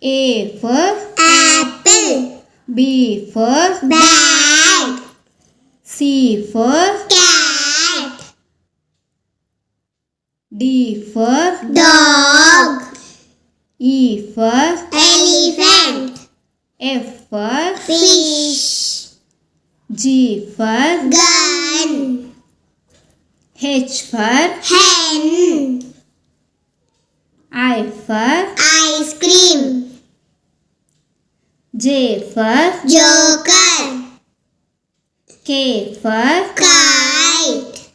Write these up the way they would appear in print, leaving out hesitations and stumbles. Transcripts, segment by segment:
A for apple. B for Bag. C for Cat. D for Dog. E for Elephant. F for Fish. G for Gun. H for Hen. I for Ice cream. J for Joker. K for Kite.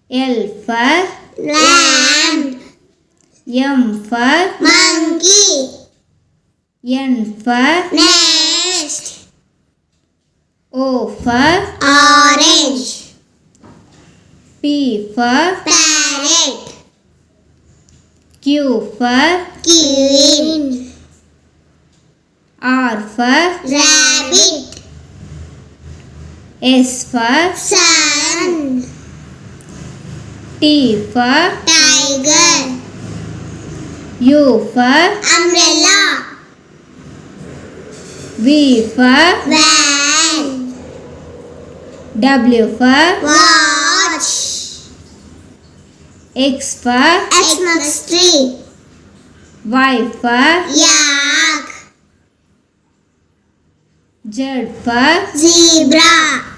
L for Lamb. M for Monkey. N for Nest. O for Orange. P for Parrot. Q for Queen. R for Rabbit. S for Sun. T for Tiger. U for Umbrella. V for Van. W for Watch. X for Xmas tree. Y for Yak. Z for Zebra.